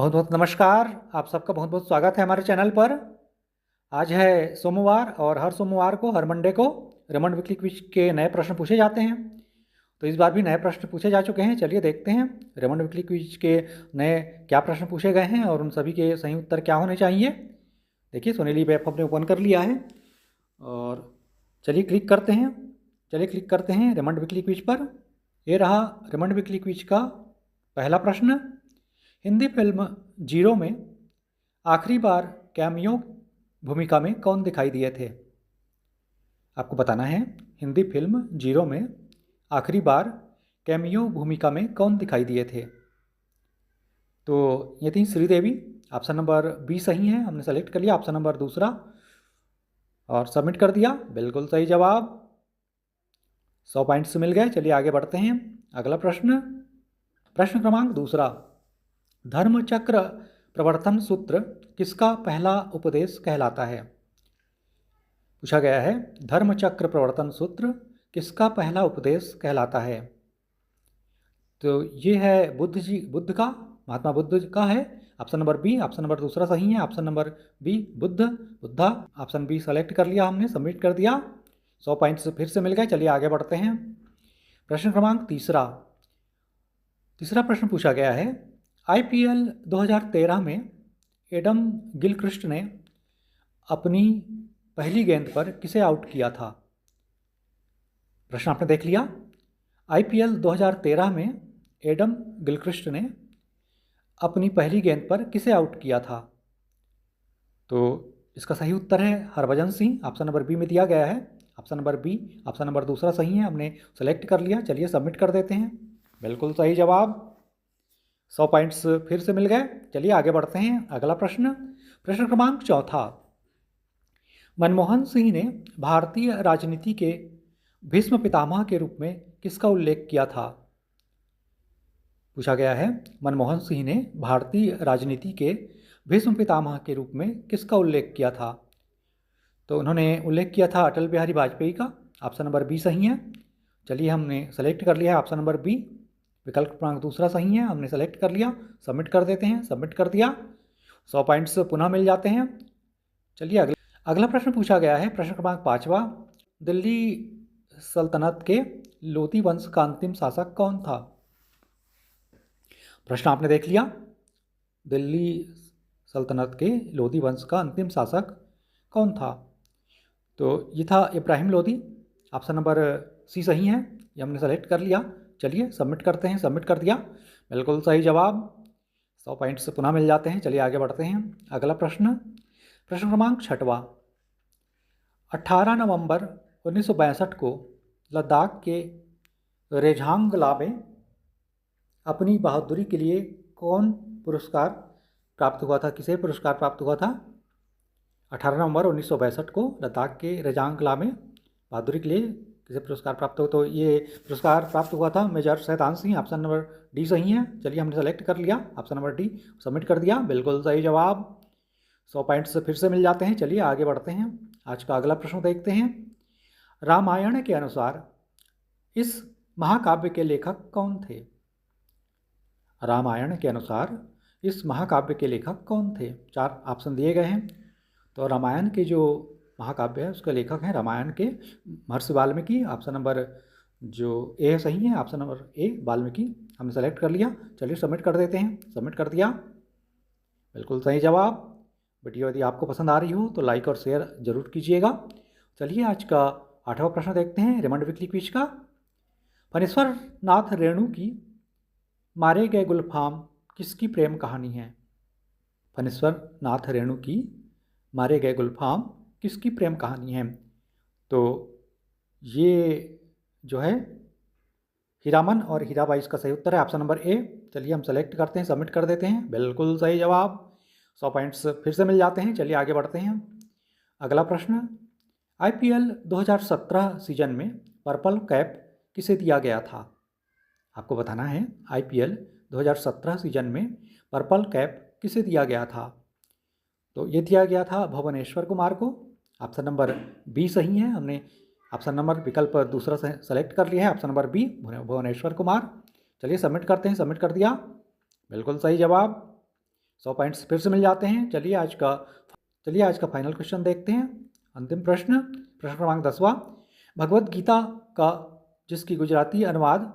बहुत बहुत नमस्कार। आप सबका बहुत बहुत स्वागत है हमारे चैनल पर। आज है सोमवार और हर सोमवार को हर मंडे को रमन वीकली क्विज के नए प्रश्न पूछे जाते हैं। तो इस बार भी नए प्रश्न पूछे जा चुके हैं। चलिए देखते हैं रमन वीकली क्विज के नए क्या प्रश्न पूछे गए हैं और उन सभी के सही उत्तर क्या होने चाहिए। देखिए सोनेली ऐप हमने ओपन कर लिया है और चलिए क्लिक करते हैं रमन वीकली क्विज पर। ये रहा रमन वीकली क्विज का पहला प्रश्न। हिंदी फिल्म जीरो में आखिरी बार कैमियो भूमिका में कौन दिखाई दिए थे? आपको बताना है हिंदी फिल्म जीरो में आखिरी बार कैमियो भूमिका में कौन दिखाई दिए थे। तो ये थी श्रीदेवी। ऑप्शन नंबर बी सही है, हमने सेलेक्ट कर लिया ऑप्शन नंबर दूसरा और सबमिट कर दिया। बिल्कुल सही जवाब, 100 पॉइंट्स मिल गए। चलिए आगे बढ़ते हैं। अगला प्रश्न क्रमांक दूसरा। धर्मचक्र प्रवर्तन सूत्र किसका पहला उपदेश कहलाता है? पूछा गया है धर्मचक्र प्रवर्तन सूत्र किसका पहला उपदेश कहलाता है। तो ये है बुद्ध का, महात्मा बुद्ध का है। Option number B, option number दूसरा सही है, option number B Buddha. Option B select कर लिया हमने, सबमिट कर दिया। 100 पॉइंट्स फिर से मिल गए। चलिए आगे बढ़ते हैं। प्रश्न क्रमांक तीसरा प्रश्न पूछा गया है IPL 2013 में एडम गिलक्रिस्ट ने अपनी पहली गेंद पर किसे आउट किया था? प्रश्न आपने देख लिया। IPL 2013 में एडम गिलक्रिस्ट ने अपनी पहली गेंद पर किसे आउट किया था? तो इसका सही उत्तर है Harbhajan Singh. Option number B में दिया गया है। Option number B, option number दूसरा सही है, हमने सेलेक्ट कर लिया। चलिए सबमिट कर देते हैं। बिल्कुल सही जवाब, 100 पॉइंट्स फिर से मिल गए। चलिए आगे बढ़ते हैं। अगला प्रश्न क्रमांक चौथा। मनमोहन सिंह ने भारतीय राजनीति के भीष्म पितामह के रूप में किसका उल्लेख किया था? पूछा गया है मनमोहन सिंह ने भारतीय राजनीति के भीष्म पितामह के रूप में किसका उल्लेख किया था? तो उन्होंने उल्लेख किया था अटल बिहारी वाजपेयी का। ऑप्शन नंबर बी सही है। चलिए हमने सेलेक्ट कर लिया है ऑप्शन नंबर बी। विकल्प क्रमांक दूसरा सही है, हमने सेलेक्ट कर लिया। सबमिट कर देते हैं, सबमिट कर दिया। 100 पॉइंट्स पुनः मिल जाते हैं। चलिए अगला प्रश्न पूछा गया है। प्रश्न क्रमांक पाँचवा। दिल्ली सल्तनत के लोधी वंश का अंतिम शासक कौन था? प्रश्न आपने देख लिया। दिल्ली सल्तनत के लोधी वंश का अंतिम शासक कौन था? तो ये था Ibrahim Lodhi. Option number C सही है, ये हमने सेलेक्ट कर लिया। चलिए सबमिट करते हैं, सबमिट कर दिया। बिल्कुल सही जवाब, 100 पॉइंट्स पुनः मिल जाते हैं। चलिए आगे बढ़ते हैं। अगला प्रश्न क्रमांक छठवा। 18 नवंबर 1962 को लद्दाख के रेझांगला में अपनी बहादुरी के लिए कौन पुरस्कार प्राप्त हुआ था? किसे पुरस्कार प्राप्त हुआ था? 18 नवंबर 1962 को लद्दाख के रेझांगला में बहादुरी के लिए किसे पुरस्कार प्राप्त हुआ? तो ये पुरस्कार प्राप्त हुआ था major Shaitan Singh. Option number D सही है। चलिए हमने सेलेक्ट कर लिया ऑप्शन नंबर डी, सबमिट कर दिया। बिल्कुल सही जवाब, 100 पॉइंट्स फिर से मिल जाते हैं। चलिए आगे बढ़ते हैं। आज का अगला प्रश्न देखते हैं। रामायण के अनुसार इस महाकाव्य के लेखक कौन थे? रामायण के अनुसार इस महाकाव्य के लेखक कौन थे? 4 ऑप्शन दिए गए हैं। तो रामायण के जो महाकाव्य है उसके लेखक हैं रामायण के महर्षि वाल्मीकि। ऑप्शन नंबर जो ए सही है, ऑप्शन नंबर ए वाल्मीकि, हमने सेलेक्ट कर लिया। चलिए सबमिट कर देते हैं, सबमिट कर दिया। बिल्कुल सही जवाब। वीडियो यदि आपको पसंद आ रही हो तो लाइक और शेयर जरूर कीजिएगा। चलिए आज का 8वां प्रश्न देखते हैं रेमंड वीकली क्विज का। फणीश्वर नाथ रेणु की मारे गए गुलफाम किसकी प्रेम कहानी है? फणीश्वर नाथ रेणु की मारे गए गुलफाम किसकी प्रेम कहानी है? तो ये जो है हीरामन और हीराबाई, इसका सही उत्तर है ऑप्शन नंबर ए। चलिए हम सेलेक्ट करते हैं, सबमिट कर देते हैं। बिल्कुल सही जवाब, 100 पॉइंट्स फिर से मिल जाते हैं। चलिए आगे बढ़ते हैं। अगला प्रश्न IPL 2017 सीजन में पर्पल कैप किसे दिया गया था? आपको बताना है IPL 2017 सीजन में पर्पल कैप किसे दिया गया था? तो ये दिया गया था भुवनेश्वर कुमार को। ऑप्शन नंबर बी सही है, हमने ऑप्शन नंबर विकल्प दूसरा सेलेक्ट कर लिया है option number B Bhuvneshwar Kumar. चलिए सबमिट करते हैं, सबमिट कर दिया। बिल्कुल सही जवाब, 100 पॉइंट्स फिर से मिल जाते हैं। चलिए आज का फाइनल क्वेश्चन देखते हैं। अंतिम प्रश्न क्रमांक 10वां। भगवद गीता का जिसकी गुजराती अनुवाद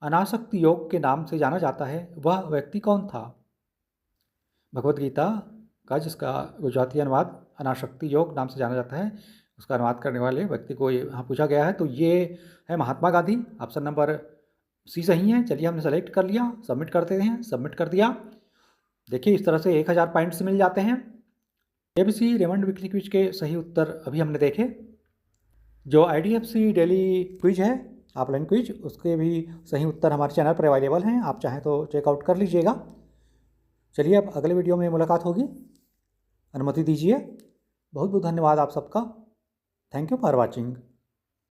अनासक्ति योग के नाम से जाना जाता है, वह व्यक्ति कौन था? भगवद गीता का जिसका गुजराती अनुवाद अनासक्ति योग नाम से जाना जाता है, उसका अनुवाद करने वाले व्यक्ति को यहाँ पूछा गया है, तो ये है Mahatma Gandhi. Option number C सही है। चलिए हमने सेलेक्ट कर लिया, सबमिट करते हैं। सबमिट कर दिया। देखिए इस तरह से 1000 पॉइंट्स मिल जाते हैं। ABC रेमंड वीकली क्विज के सही उत्तर अभी हमने देखे। जो IDFC डेली क्विज है, ऑफलाइन क्विज, उसके भी सही उत्तर हमारे चैनल पर अवेलेबल हैं, आप चाहें तो चेकआउट कर लीजिएगा। चलिए अब अगले वीडियो में मुलाकात होगी, अनुमति दीजिए। बहुत बहुत धन्यवाद आप सबका। Thank you for watching.